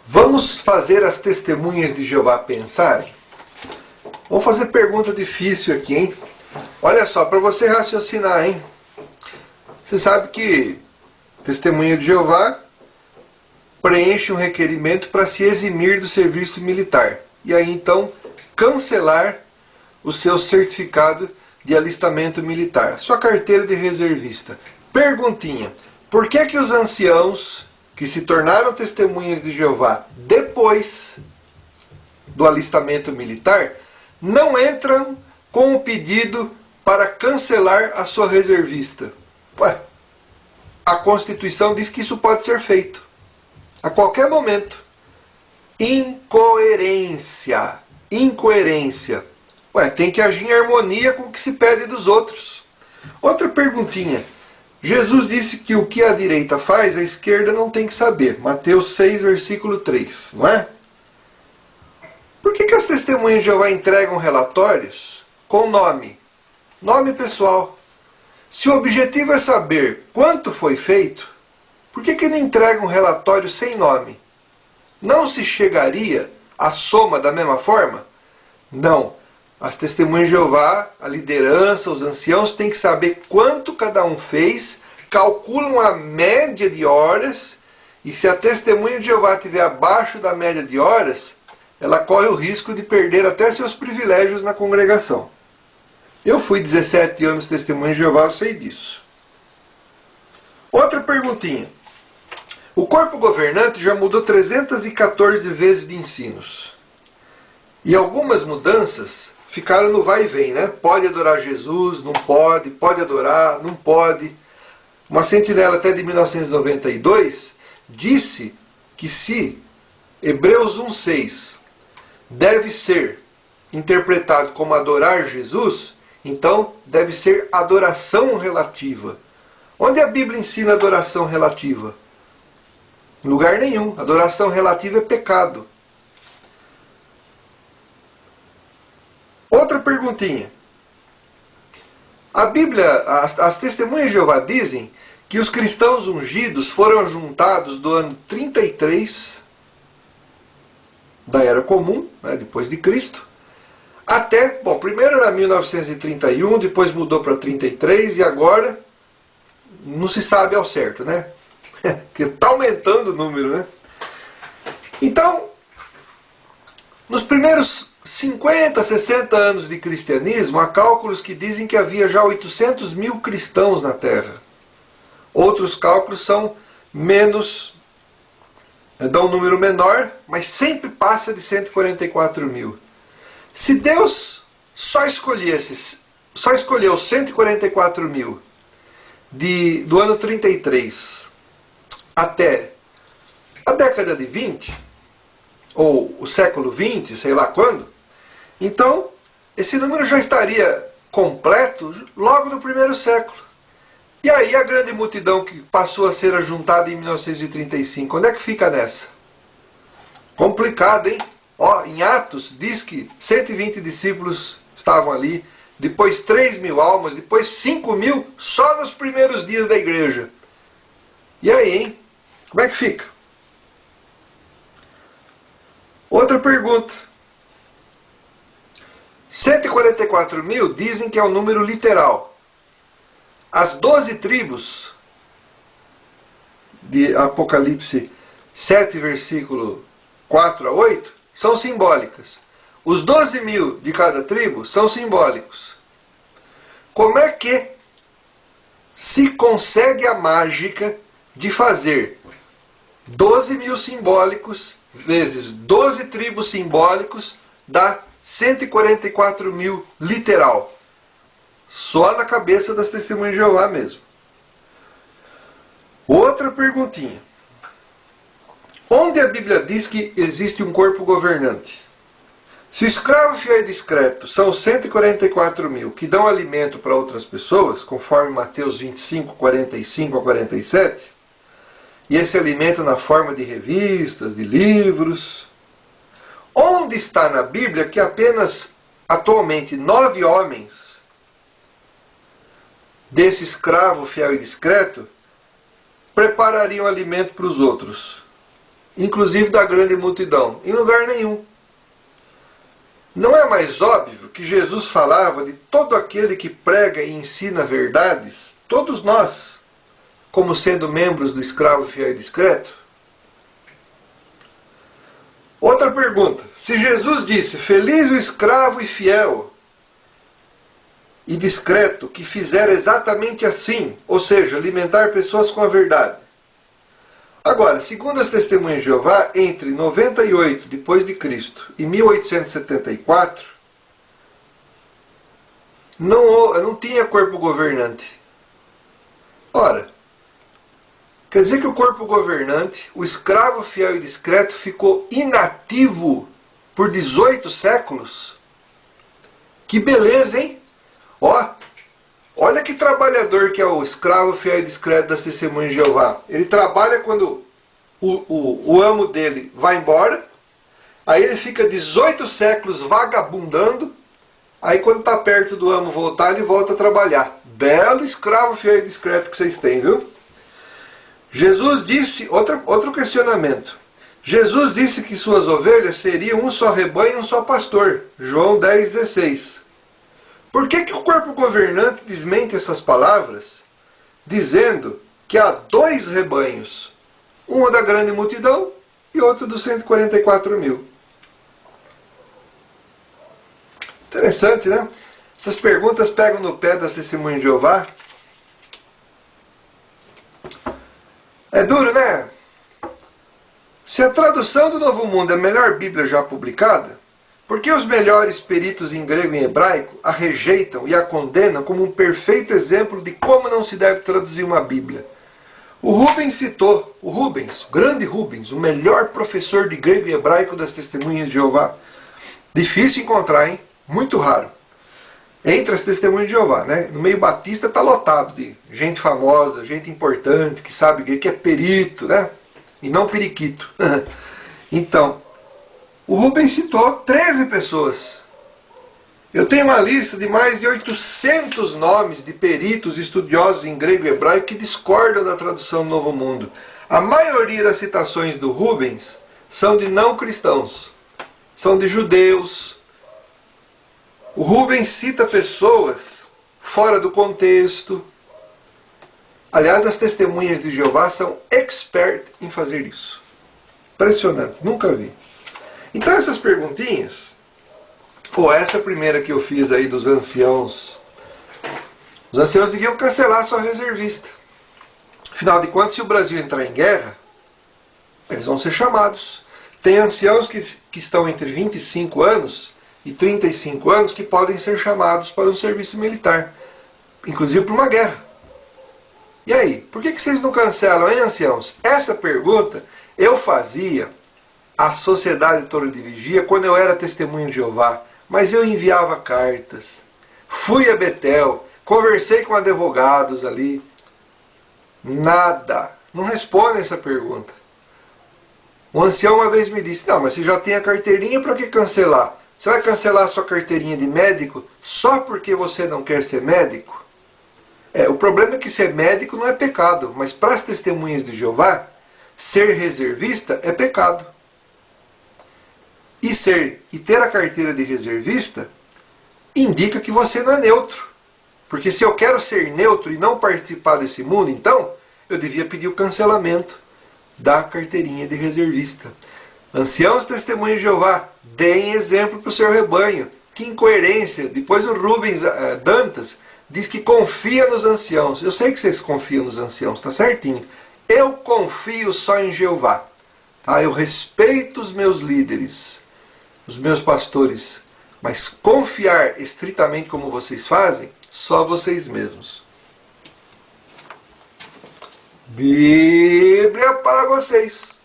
Vamos fazer as testemunhas de Jeová pensarem? Vamos fazer pergunta difícil aqui, hein? Olha só, para você raciocinar, hein? Você sabe que testemunha de Jeová preenche um requerimento para se eximir do serviço militar. E aí, então, cancelar o seu certificado de alistamento militar. Sua carteira de reservista. Perguntinha. Por que os anciãos que se tornaram testemunhas de Jeová depois do alistamento militar não entram com o pedido para cancelar a sua reservista? Ué, a Constituição diz que isso pode ser feito a qualquer momento. Incoerência. Incoerência. Ué, tem que agir em harmonia com o que se pede dos outros. Outra perguntinha. Jesus disse que o que a direita faz, a esquerda não tem que saber. Mateus 6, versículo 3, não é? Por que as testemunhas de Jeová entregam relatórios com nome? Nome pessoal. Se o objetivo é saber quanto foi feito, por que não entregam um relatório sem nome? Não se chegaria à soma da mesma forma? Não. As testemunhas de Jeová, a liderança, os anciãos têm que saber quanto cada um fez, calculam a média de horas, e se a testemunha de Jeová estiver abaixo da média de horas, ela corre o risco de perder até seus privilégios na congregação. Eu fui 17 anos testemunha de Jeová, eu sei disso. Outra perguntinha. O corpo governante já mudou 314 vezes de ensinos. E algumas mudanças ficaram no vai e vem, né? Pode adorar Jesus, não pode adorar, não pode. Uma sentinela até de 1992 disse que se Hebreus 1,6 deve ser interpretado como adorar Jesus, então deve ser adoração relativa. Onde a Bíblia ensina adoração relativa? Em lugar nenhum. Adoração relativa é pecado. Outra perguntinha. A Bíblia, as testemunhas de Jeová dizem que os cristãos ungidos foram juntados do ano 33 da Era Comum, né, depois de Cristo, até, bom, primeiro era 1931, depois mudou para 33 e agora não se sabe ao certo, né? Porque está aumentando o número, né? Então, nos primeiros 50, 60 anos de cristianismo, há cálculos que dizem que havia já 800 mil cristãos na Terra. Outros cálculos são menos, dão um número menor, mas sempre passa de 144 mil. Se Deus só escolheu 144 mil do ano 33 até a década de 20, ou o século 20, sei lá quando, então esse número já estaria completo logo no primeiro século. E aí a grande multidão que passou a ser ajuntada em 1935, onde é que fica nessa? Complicado, hein? Ó, em Atos diz que 120 discípulos estavam ali, depois 3 mil almas, depois 5 mil só nos primeiros dias da igreja. E aí, hein? Como é que fica? Outra pergunta. 144 mil dizem que é um número literal. As 12 tribos de Apocalipse 7, versículo 4 a 8, são simbólicas. Os 12 mil de cada tribo são simbólicos. Como é que se consegue a mágica de fazer 12 mil simbólicos vezes 12 tribos simbólicos dá 144 mil literal? Só na cabeça das testemunhas de Jeová mesmo. Outra perguntinha. Onde a Bíblia diz que existe um corpo governante? Se o escravo fiel e discreto são 144 mil que dão alimento para outras pessoas, conforme Mateus 25, 45 a 47, e esse alimento na forma de revistas, de livros, onde está na Bíblia que apenas atualmente 9 homens desse escravo fiel e discreto preparariam alimento para os outros? inclusive da grande multidão? Em lugar nenhum. Não é mais óbvio que Jesus falava de todo aquele que prega e ensina verdades, todos nós, como sendo membros do escravo fiel e discreto? Outra pergunta. Se Jesus disse, feliz o escravo e fiel e discreto, que fizer exatamente assim, ou seja, alimentar pessoas com a verdade. Agora, segundo as testemunhas de Jeová, entre 98 depois de Cristo e 1874, não tinha corpo governante. Ora, quer dizer que o corpo governante, o escravo fiel e discreto, ficou inativo por 18 séculos? Que beleza, hein? Olha que trabalhador que é o escravo fiel e discreto das testemunhas de Jeová. Ele trabalha quando o amo dele vai embora, aí ele fica 18 séculos vagabundando, aí quando está perto do amo voltar, ele volta a trabalhar. Belo escravo fiel e discreto que vocês têm, viu? Jesus disse, outro questionamento. Jesus disse que suas ovelhas seriam um só rebanho e um só pastor. João 10,16. Por que o corpo governante desmente essas palavras, dizendo que há 2 rebanhos, um da grande multidão e outro dos 144 mil? Interessante, né? Essas perguntas pegam no pé das testemunhas de Jeová. É duro, né? Se a tradução do Novo Mundo é a melhor Bíblia já publicada, por que os melhores peritos em grego e hebraico a rejeitam e a condenam como um perfeito exemplo de como não se deve traduzir uma Bíblia? O Rubens citou, o grande Rubens, o melhor professor de grego e hebraico das testemunhas de Jeová. Difícil encontrar, hein? Muito raro. Entre as testemunhas de Jeová, né? No meio batista está lotado de gente famosa, gente importante, que sabe grego, que é perito, né? E não periquito. Então, o Rubens citou 13 pessoas. Eu tenho uma lista de mais de 800 nomes de peritos estudiosos em grego e hebraico que discordam da tradução do Novo Mundo. A maioria das citações do Rubens são de não cristãos, são de judeus. O Rubens cita pessoas fora do contexto. Aliás, as testemunhas de Jeová são expert em fazer isso. Impressionante, nunca vi. Então essas perguntinhas, essa primeira que eu fiz aí dos anciãos, os anciãos deviam cancelar sua reservista. Afinal de contas, se o Brasil entrar em guerra, eles vão ser chamados. Tem anciãos que estão entre 25 anos e 35 anos que podem ser chamados para um serviço militar, inclusive para uma guerra. E aí, por que vocês não cancelam, hein, anciãos? Essa pergunta eu fazia à Sociedade Torre de Vigia quando eu era testemunho de Jeová, mas eu enviava cartas, fui a Betel, conversei com advogados ali, nada, não respondem essa pergunta. Um ancião uma vez me disse, não, mas você já tem a carteirinha, para que cancelar? Você vai cancelar a sua carteirinha de médico só porque você não quer ser médico? O problema é que ser médico não é pecado, mas para as testemunhas de Jeová, ser reservista é pecado. E ter a carteira de reservista indica que você não é neutro. Porque se eu quero ser neutro e não participar desse mundo, então eu devia pedir o cancelamento da carteirinha de reservista. Anciãos testemunhas de Jeová, deem exemplo para o seu rebanho. Que incoerência! Depois o Rubens Dantas diz que confia nos anciãos. Eu sei que vocês confiam nos anciãos, está certinho. Eu confio só em Jeová. Tá? Eu respeito os meus líderes, os meus pastores, mas confiar estritamente como vocês fazem, só vocês mesmos. Bíblia para vocês.